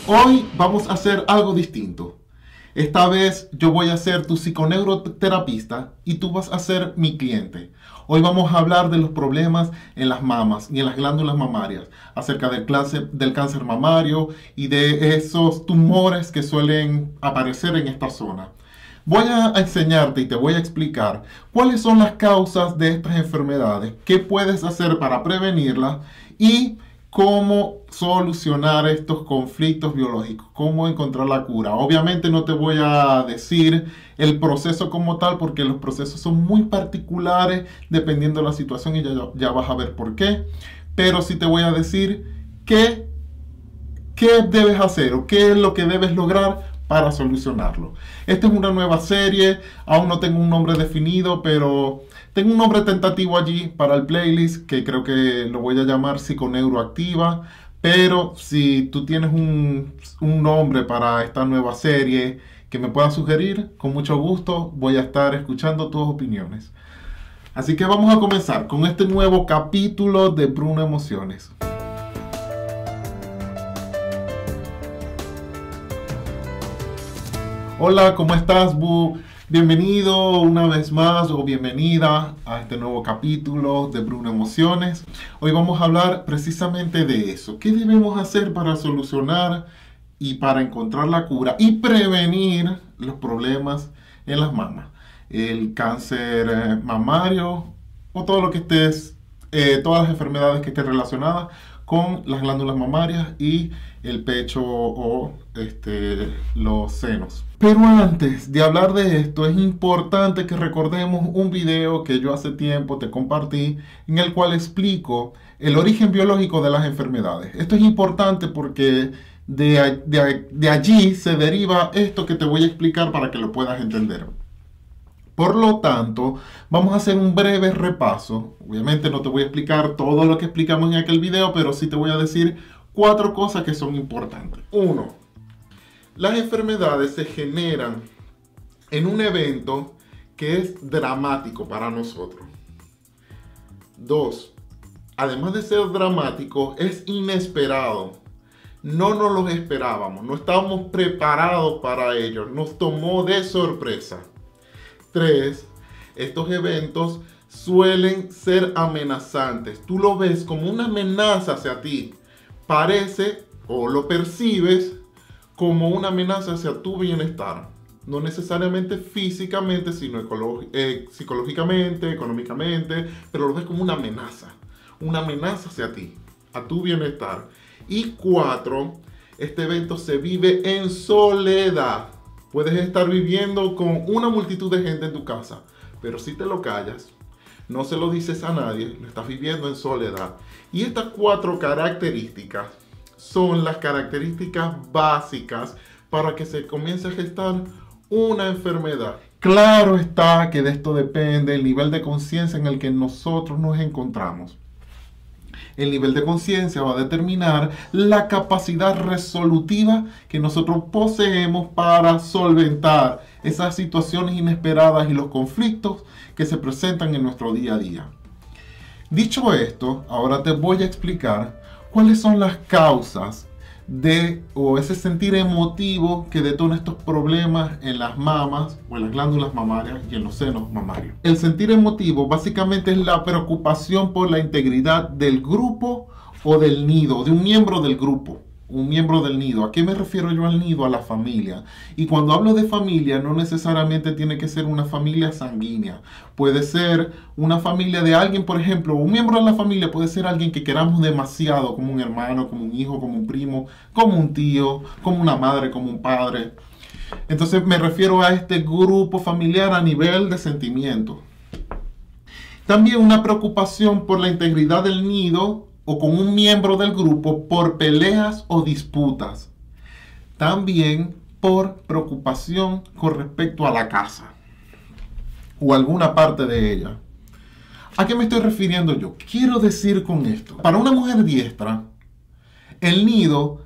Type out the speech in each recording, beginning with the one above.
Hoy vamos a hacer algo distinto. Esta vez yo voy a ser tu psiconeuroterapista y tú vas a ser mi cliente. Hoy vamos a hablar de los problemas en las mamas y en las glándulas mamarias, acerca del cáncer mamario y de esos tumores que suelen aparecer en esta zona. Voy a enseñarte y te voy a explicar cuáles son las causas de estas enfermedades, qué puedes hacer para prevenirlas y cómo solucionar estos conflictos biológicos, cómo encontrar la cura. Obviamente no te voy a decir el proceso como tal porque los procesos son muy particulares dependiendo de la situación y ya vas a ver por qué. Pero sí te voy a decir qué debes hacer o qué es lo que debes lograr para solucionarlo. Esta es una nueva serie, aún no tengo un nombre definido, pero tengo un nombre tentativo allí para el playlist que creo que lo voy a llamar Psiconeuroactiva. Pero si tú tienes un nombre para esta nueva serie que me puedas sugerir, con mucho gusto voy a estar escuchando tus opiniones. Así que vamos a comenzar con este nuevo capítulo de Bruno Emociones. Hola, ¿cómo estás, Bu? Bienvenido una vez más o bienvenida a este nuevo capítulo de Bruno Emociones. Hoy vamos a hablar precisamente de eso. ¿Qué debemos hacer para solucionar y para encontrar la cura y prevenir los problemas en las mamas? El cáncer mamario o todo lo que todas las enfermedades que estén relacionadas con las glándulas mamarias y el pecho o los senos. Pero antes de hablar de esto, es importante que recordemos un video que yo hace tiempo te compartí, en el cual explico el origen biológico de las enfermedades. Esto es importante porque de allí se deriva esto que te voy a explicar para que lo puedas entender. Por lo tanto, vamos a hacer un breve repaso. Obviamente no te voy a explicar todo lo que explicamos en aquel video, pero sí te voy a decir 4 cosas que son importantes. 1. Las enfermedades se generan en un evento que es dramático para nosotros. 2. Además de ser dramático, es inesperado. No nos lo esperábamos, no estábamos preparados para ello, nos tomó de sorpresa. 3. Estos eventos suelen ser amenazantes. Tú lo ves como una amenaza hacia ti. Parece o lo percibes como una amenaza hacia tu bienestar. No necesariamente físicamente, sino psicológicamente, económicamente, pero lo ves como una amenaza hacia ti, a tu bienestar. Y 4, este evento se vive en soledad. Puedes estar viviendo con una multitud de gente en tu casa, pero si te lo callas, no se lo dices a nadie, lo estás viviendo en soledad. Y estas 4 características son las características básicas para que se comience a gestar una enfermedad. Claro está que de esto depende el nivel de conciencia en el que nosotros nos encontramos. El nivel de conciencia va a determinar la capacidad resolutiva que nosotros poseemos para solventar esas situaciones inesperadas y los conflictos que se presentan en nuestro día a día. Dicho esto, ahora te voy a explicar cuáles son las causas o ese sentir emotivo que detona estos problemas en las mamas o en las glándulas mamarias y en los senos mamarios. El sentir emotivo básicamente es la preocupación por la integridad del grupo o del nido, de un miembro del grupo, un miembro del nido. ¿A qué me refiero yo al nido? A la familia. Y cuando hablo de familia, no necesariamente tiene que ser una familia sanguínea. Puede ser una familia de alguien, por ejemplo, un miembro de la familia puede ser alguien que queramos demasiado, como un hermano, como un hijo, como un primo, como un tío, como una madre, como un padre. Entonces me refiero a este grupo familiar a nivel de sentimiento. También una preocupación por la integridad del nido o con un miembro del grupo por peleas o disputas. También por preocupación con respecto a la casa o alguna parte de ella. ¿A qué me estoy refiriendo yo? Quiero decir con esto, para una mujer diestra, el nido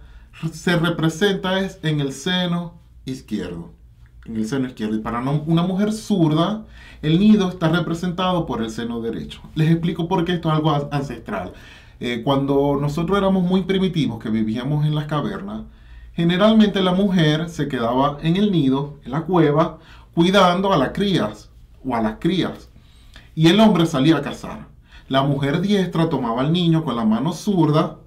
se representa en el seno izquierdo. Y para una mujer zurda, el nido está representado por el seno derecho. Les explico por qué esto es algo ancestral. Cuando nosotros éramos muy primitivos, que vivíamos en las cavernas, Generalmente la mujer se quedaba en el nido, en la cueva, cuidando a las crías o a las crías. Y el hombre salía a cazar. La mujer diestra tomaba al niño con la mano zurda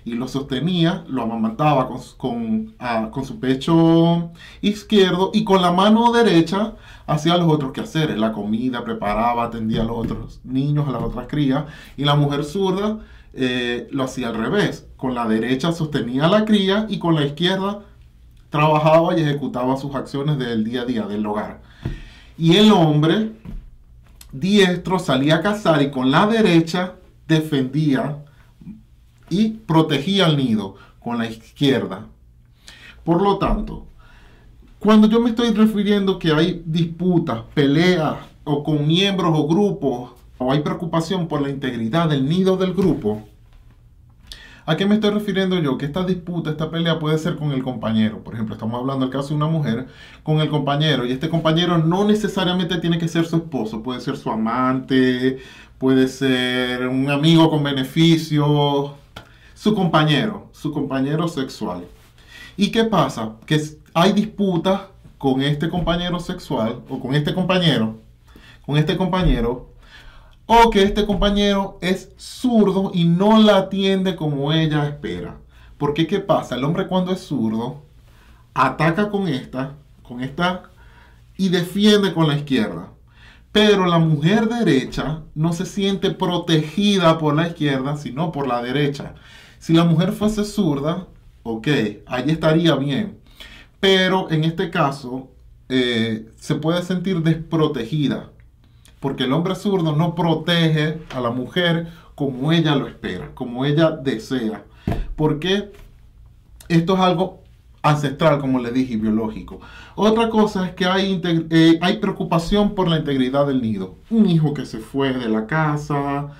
y lo sostenía, lo amamantaba con su pecho izquierdo, y con la mano derecha hacía los otros quehaceres, la comida, preparaba, atendía a los otros niños, a las otras crías, y la mujer zurda lo hacía al revés. Con la derecha sostenía a la cría y con la izquierda trabajaba y ejecutaba sus acciones del día a día, del hogar. Y el hombre diestro salía a cazar y con la derecha defendía y protegía el nido con la izquierda. Por lo tanto, cuando yo me estoy refiriendo que hay disputas, peleas, o con miembros o grupos, o hay preocupación por la integridad del nido del grupo, ¿a qué me estoy refiriendo yo? Que esta disputa, esta pelea puede ser con el compañero. Por ejemplo, estamos hablando del caso de una mujer con el compañero, y este compañero no necesariamente tiene que ser su esposo, puede ser su amante, puede ser un amigo con beneficios, su compañero sexual. ¿Y qué pasa? Que hay disputas con este compañero sexual, o con este compañero, o que este compañero es zurdo y no la atiende como ella espera. Porque ¿qué pasa? El hombre, cuando es zurdo, ataca con esta, y defiende con la izquierda. Pero la mujer derecha no se siente protegida por la izquierda, sino por la derecha. Si la mujer fuese zurda, ok, ahí estaría bien. Pero en este caso se puede sentir desprotegida, porque el hombre zurdo no protege a la mujer como ella lo espera, como ella desea. Porque esto es algo ancestral, como le dije, y biológico. Otra cosa es que hay preocupación por la integridad del nido. Un hijo que se fue de la casa,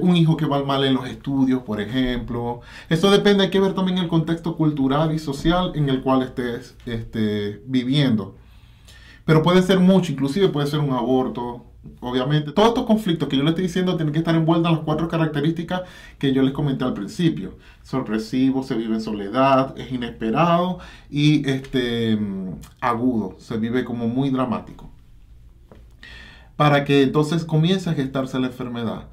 un hijo que va mal en los estudios, por ejemplo. Eso depende, hay que ver también el contexto cultural y social en el cual estés viviendo. Pero puede ser mucho, inclusive puede ser un aborto. Obviamente, todos estos conflictos que yo les estoy diciendo tienen que estar envueltos en las 4 características que yo les comenté al principio. Sorpresivo, se vive en soledad, es inesperado y agudo, se vive como muy dramático. Para que entonces comience a gestarse la enfermedad.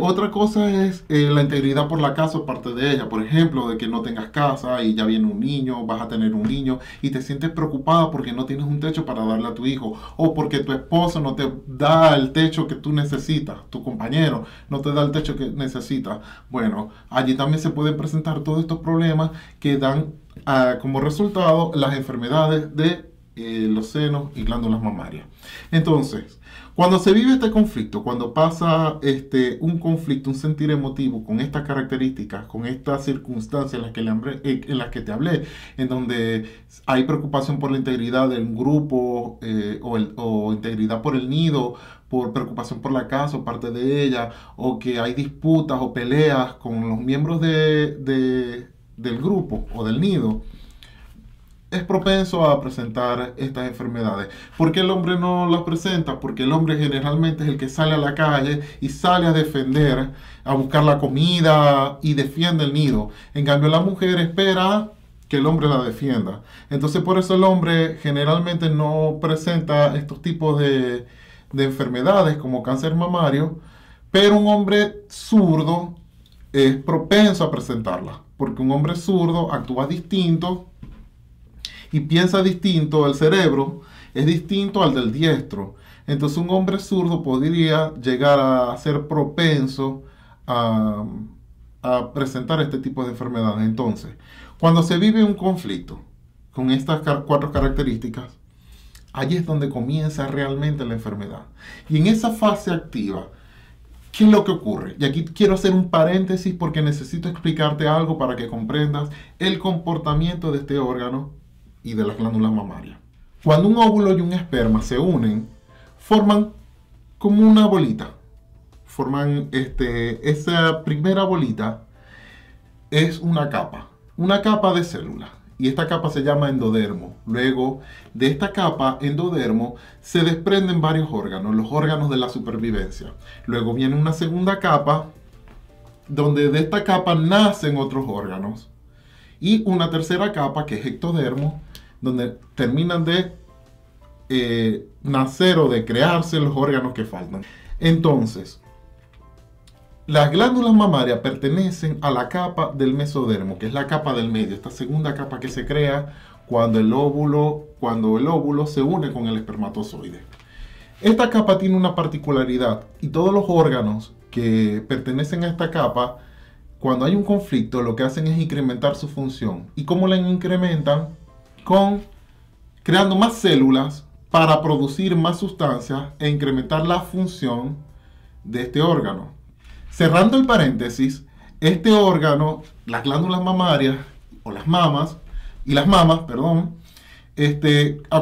Otra cosa es la integridad por la casa o parte de ella. Por ejemplo, de que no tengas casa y ya viene un niño, vas a tener un niño y te sientes preocupada porque no tienes un techo para darle a tu hijo, o porque tu esposo no te da el techo que tú necesitas, tu compañero no te da el techo que necesitas. Bueno, allí también se pueden presentar todos estos problemas que dan como resultado las enfermedades de los senos y glándulas mamarias. Entonces, cuando se vive este conflicto, cuando pasa un conflicto, un sentir emotivo con estas características, con estas circunstancias en las que te hablé, en donde hay preocupación por la integridad del grupo o integridad por el nido, por preocupación por la casa o parte de ella, o que hay disputas o peleas con los miembros del grupo o del nido, es propenso a presentar estas enfermedades. ¿Por qué el hombre no las presenta? Porque el hombre generalmente es el que sale a la calle y sale a defender, a buscar la comida y defiende el nido. En cambio, la mujer espera que el hombre la defienda. Entonces, por eso el hombre generalmente no presenta estos tipos de enfermedades como cáncer mamario, pero un hombre zurdo es propenso a presentarlas, porque un hombre zurdo actúa distinto y piensa distinto. El cerebro es distinto al del diestro. Entonces un hombre zurdo podría llegar a ser propenso a presentar este tipo de enfermedades. Entonces, cuando se vive un conflicto con estas 4 características, allí es donde comienza realmente la enfermedad. Y en esa fase activa, ¿qué es lo que ocurre? Y aquí quiero hacer un paréntesis porque necesito explicarte algo para que comprendas el comportamiento de este órgano y de las glándulas mamarias. Cuando un óvulo y un esperma se unen, forman como una bolita. Forman esa primera bolita es una capa de células. Y esta capa se llama endodermo. Luego de esta capa endodermo se desprenden varios órganos, los órganos de la supervivencia. Luego viene una segunda capa, donde de esta capa nacen otros órganos. Y una tercera capa que es ectodermo, donde terminan de nacer o de crearse los órganos que faltan. Entonces, las glándulas mamarias pertenecen a la capa del mesodermo, que es la capa del medio, esta segunda capa que se crea cuando el óvulo se une con el espermatozoide. Esta capa tiene una particularidad y todos los órganos que pertenecen a esta capa, cuando hay un conflicto, lo que hacen es incrementar su función. ¿Y cómo la incrementan? Creando más células para producir más sustancias e incrementar la función de este órgano. Cerrando el paréntesis, este órgano, las glándulas mamarias, o las mamas,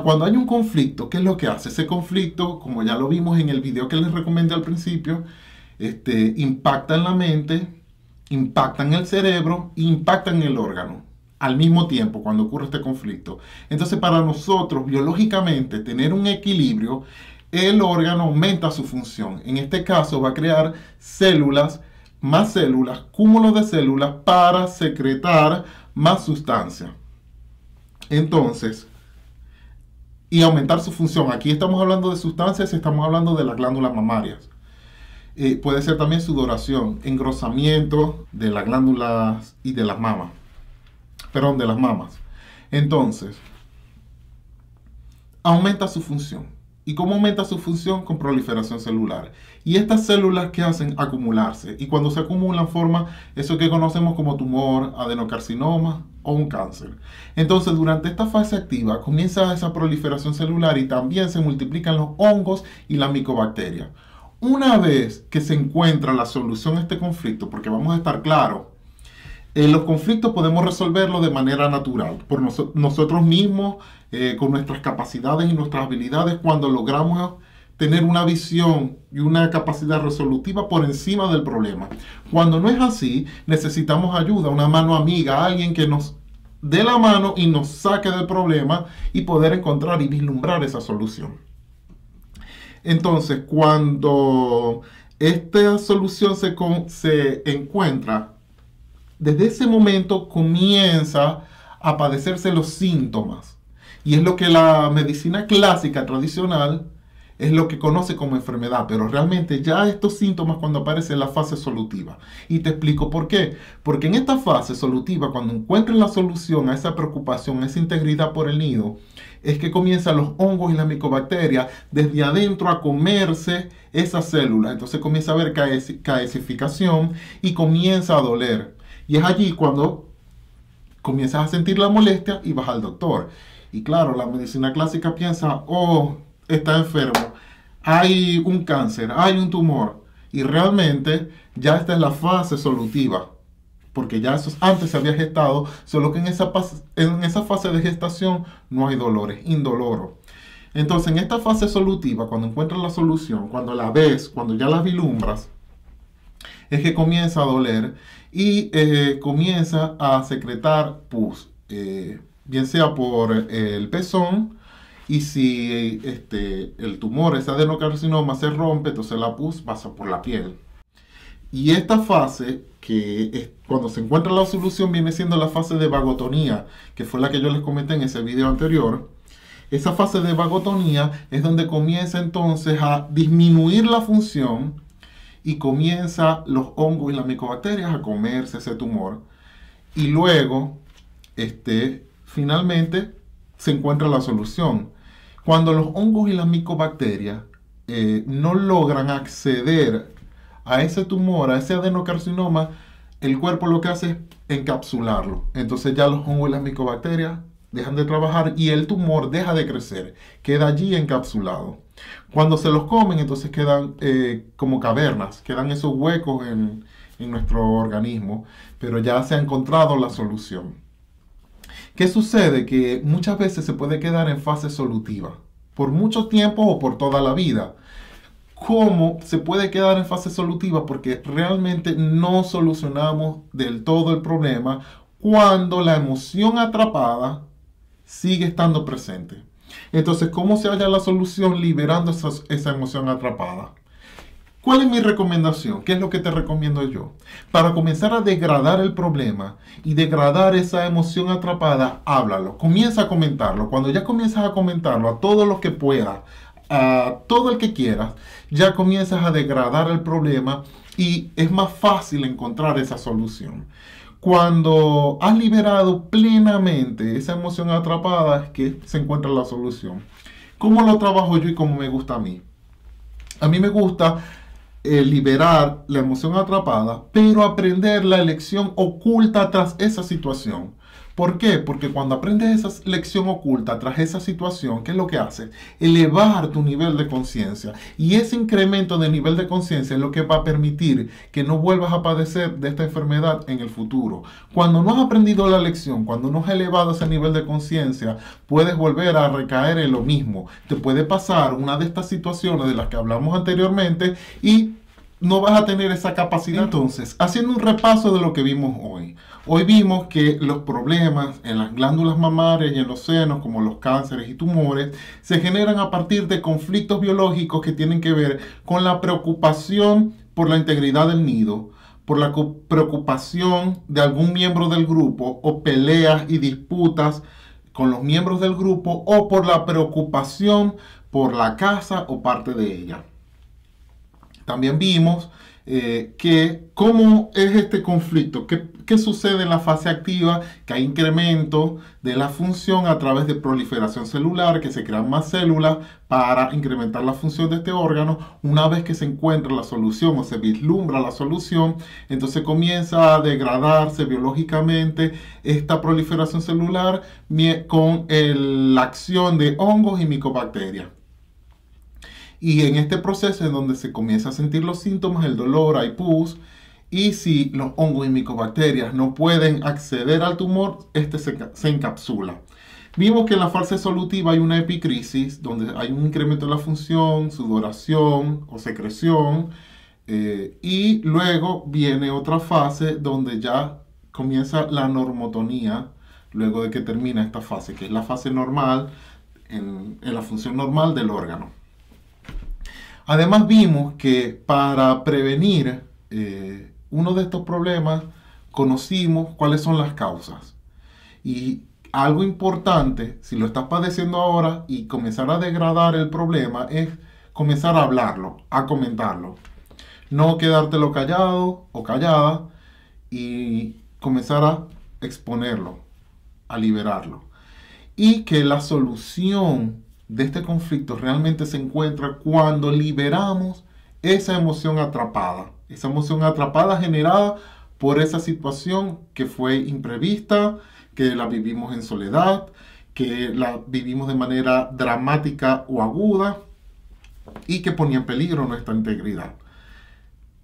cuando hay un conflicto, ¿qué es lo que hace? Ese conflicto, como ya lo vimos en el video que les recomendé al principio, impacta en la mente, impacta en el cerebro e impacta en el órgano al mismo tiempo cuando ocurre este conflicto. Entonces, para nosotros, biológicamente, tener un equilibrio, el órgano aumenta su función. En este caso, va a crear células, más células, cúmulos de células para secretar más sustancia. Entonces, y aumentar su función. Aquí estamos hablando de sustancias y estamos hablando de las glándulas mamarias. Puede ser también sudoración, engrosamiento de las glándulas y de las mamas. Perdón, de las mamas. Entonces, aumenta su función. ¿Y cómo aumenta su función? Con proliferación celular. Y estas células, ¿qué hacen? Acumularse. Y cuando se acumulan, forman eso que conocemos como tumor, adenocarcinoma o un cáncer. Entonces, durante esta fase activa, comienza esa proliferación celular y también se multiplican los hongos y las micobacterias. Una vez que se encuentra la solución a este conflicto, porque vamos a estar claros, los conflictos podemos resolverlos de manera natural, por nosotros mismos, con nuestras capacidades y nuestras habilidades, cuando logramos tener una visión y una capacidad resolutiva por encima del problema. Cuando no es así, necesitamos ayuda, una mano amiga, alguien que nos dé la mano y nos saque del problema y poder encontrar y vislumbrar esa solución. Entonces, cuando esta solución se encuentra, desde ese momento comienza a padecerse los síntomas. Y es lo que la medicina clásica tradicional es lo que conoce como enfermedad. Pero realmente ya estos síntomas cuando aparece en la fase solutiva. Y te explico por qué. Porque en esta fase solutiva, cuando encuentren la solución a esa preocupación, a esa integridad por el nido, es que comienzan los hongos y las micobacterias desde adentro a comerse esas células. Entonces comienza a haber calcificación y comienza a doler. Y es allí cuando comienzas a sentir la molestia y vas al doctor. Y claro, la medicina clásica piensa, oh, está enfermo, hay un cáncer, hay un tumor. Y realmente ya esta es la fase solutiva, porque ya eso antes se había gestado, solo que en esa fase de gestación no hay dolor, es indoloro. Entonces, en esta fase solutiva, cuando encuentras la solución, cuando la ves, cuando ya la vislumbras, es que comienza a doler y comienza a secretar pus, bien sea por el pezón, y si el tumor, ese adenocarcinoma, se rompe, entonces la pus pasa por la piel. Y esta fase, que es cuando se encuentra la solución, viene siendo la fase de vagotonía, que fue la que yo les comenté en ese video anterior. Esa fase de vagotonía es donde comienza entonces a disminuir la función y comienza los hongos y las micobacterias a comerse ese tumor. Y luego, finalmente, se encuentra la solución. Cuando los hongos y las micobacterias no logran acceder a ese tumor, a ese adenocarcinoma, el cuerpo lo que hace es encapsularlo. Entonces ya los hongos y las micobacterias dejan de trabajar y el tumor deja de crecer, queda allí encapsulado. Cuando se los comen, entonces quedan como cavernas, quedan esos huecos en nuestro organismo, pero ya se ha encontrado la solución. ¿Qué sucede? Que muchas veces se puede quedar en fase solutiva, por mucho tiempo o por toda la vida. ¿Cómo se puede quedar en fase solutiva? Porque realmente no solucionamos del todo el problema cuando la emoción atrapada sigue estando presente. Entonces, ¿cómo se halla la solución? Liberando esa emoción atrapada. ¿Cuál es mi recomendación? ¿Qué es lo que te recomiendo yo? Para comenzar a degradar el problema y degradar esa emoción atrapada, háblalo. Comienza a comentarlo. Cuando ya comienzas a comentarlo a todo lo que puedas, a todo el que quieras, ya comienzas a degradar el problema y es más fácil encontrar esa solución. Cuando has liberado plenamente esa emoción atrapada, es que se encuentra la solución. ¿Cómo lo trabajo yo y cómo me gusta a mí? A mí me gusta liberar la emoción atrapada, pero aprender la lección oculta tras esa situación. ¿Por qué? Porque cuando aprendes esa lección oculta tras esa situación, ¿qué es lo que hace? Elevar tu nivel de conciencia. Y ese incremento de nivel de conciencia es lo que va a permitir que no vuelvas a padecer de esta enfermedad en el futuro. Cuando no has aprendido la lección, cuando no has elevado ese nivel de conciencia, puedes volver a recaer en lo mismo. Te puede pasar una de estas situaciones de las que hablamos anteriormente y no vas a tener esa capacidad. Entonces, haciendo un repaso de lo que vimos hoy. Hoy vimos que los problemas en las glándulas mamarias y en los senos, como los cánceres y tumores, se generan a partir de conflictos biológicos que tienen que ver con la preocupación por la integridad del nido, por la preocupación de algún miembro del grupo o peleas y disputas con los miembros del grupo o por la preocupación por la casa o parte de ella. También vimos que cómo es este conflicto, qué sucede en la fase activa, que hay incremento de la función a través de proliferación celular, que se crean más células para incrementar la función de este órgano. Una vez que se encuentra la solución o se vislumbra la solución, entonces comienza a degradarse biológicamente esta proliferación celular con la acción de hongos y micobacterias. Y en este proceso es donde se comienza a sentir los síntomas, el dolor, hay pus. Y si los hongos y micobacterias no pueden acceder al tumor, este se encapsula. Vimos que en la fase solutiva hay una epicrisis, donde hay un incremento de la función, sudoración o secreción. Y luego viene otra fase donde ya comienza la normotonía, luego de que termina esta fase, que es la fase normal, en la función normal del órgano. Además vimos que para prevenir uno de estos problemas, conocimos cuáles son las causas. Y algo importante, si lo estás padeciendo ahora y comenzar a degradar el problema, es comenzar a hablarlo, a comentarlo. No quedártelo callado o callada y comenzar a exponerlo, a liberarlo. Y que la solución de este conflicto realmente se encuentra cuando liberamos esa emoción atrapada generada por esa situación que fue imprevista, que la vivimos en soledad, que la vivimos de manera dramática o aguda y que ponía en peligro nuestra integridad.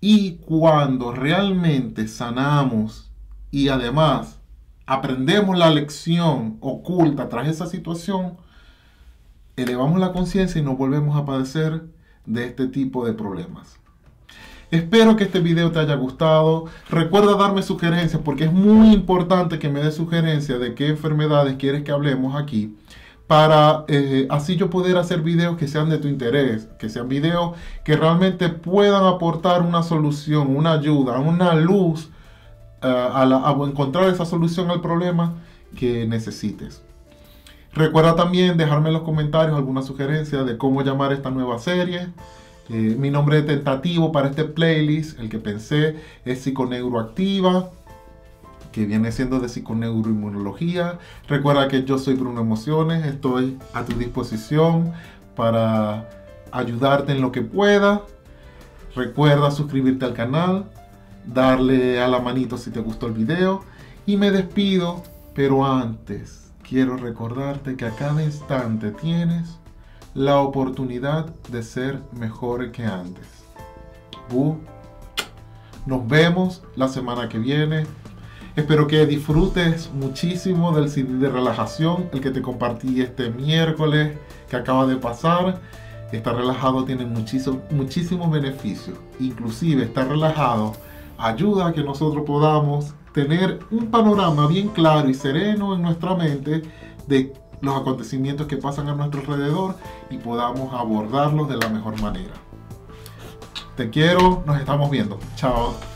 Y cuando realmente sanamos y además aprendemos la lección oculta tras esa situación, elevamos la conciencia y nos volvemos a padecer de este tipo de problemas. Espero que este video te haya gustado. Recuerda darme sugerencias porque es muy importante que me des sugerencias de qué enfermedades quieres que hablemos aquí, para así yo poder hacer videos que sean de tu interés, que sean videos que realmente puedan aportar una solución, una ayuda, una luz a encontrar esa solución al problema que necesites. Recuerda también dejarme en los comentarios alguna sugerencia de cómo llamar esta nueva serie. Mi nombre tentativo para este playlist, el que pensé, es Psiconeuroactiva, que viene siendo de psiconeuroinmunología. Recuerda que yo soy Bruno Emociones, estoy a tu disposición para ayudarte en lo que pueda. Recuerda suscribirte al canal, darle a la manito si te gustó el video. Y me despido, pero antes quiero recordarte que a cada instante tienes la oportunidad de ser mejor que antes. Nos vemos la semana que viene. Espero que disfrutes muchísimo del CD de relajación, el que te compartí este miércoles que acaba de pasar. Estar relajado tiene muchísimos beneficios. Inclusive estar relajado ayuda a que nosotros podamos tener un panorama bien claro y sereno en nuestra mente de los acontecimientos que pasan a nuestro alrededor y podamos abordarlos de la mejor manera. Te quiero, nos estamos viendo. Chao.